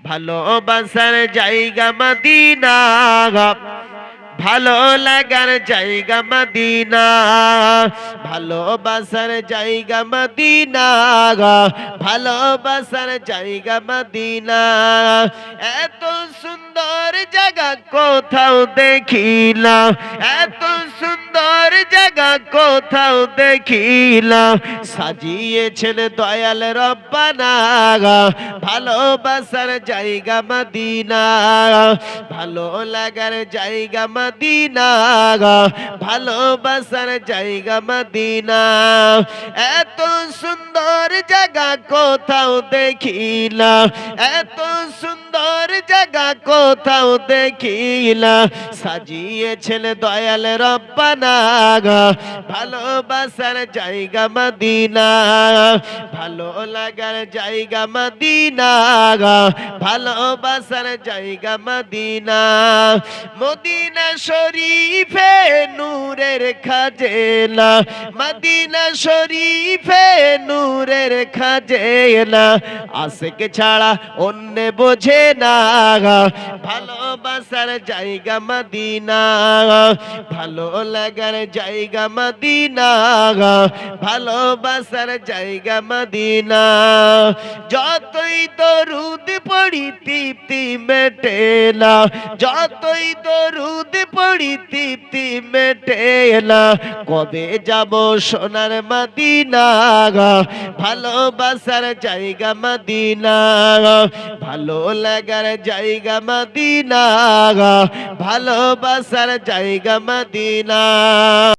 ভালোবাসার জায়গা মদিনা, ভালো লাগার জায়গা মদিনা, ভালোবাসার জায়গা মদিনা, ভালোবাসার জায়গা মদিনা। এত সুন্দর জায়গা কোথাও দেখিলা, এত সুন্দর জায়গা কোথাও দেখিলা, সাজিয়েছেন দয়াল রব্বানা, ভালোবাসার জায়গা মদিনা, ভালো লাগার জায়গা মদিনা, ভালোবাসার জায়গা মদিনা। এত সুন্দর জায়গা কোথাও দেখিলা, এত সুন্দর জায়গা কোথাও দেখিলা, সাজিয়েছেন দয়াল রব্বানা, ভালোবাসার জায়গা মদিনা, ভালো লাগার জায়গা মদিনা, ভালোবাসার জায়গা মদিনা। মদিনা শরীফে নূরের খাজেলা, মদিনা শরীফে নূরের খাজেলা, আশিক ছাড়া অন্য বোঝে না, ভালোবাসার জায়গা মদিনা, ভালো লাগার জায়গা মদিনা, ভালোবাসার জায়গা মদিনা। যতই দরুদ পড়ি তৃপ্তি মেটে না, যতই দরুদ পড়ি তৃপ্তি মেটে না, কবে যাব সোনার মদিনা, ভালোবাসার জায়গা মদিনা, ভালো লাগার জায়গা মদিনা, ভালোবাসার জায়গা মদিনা।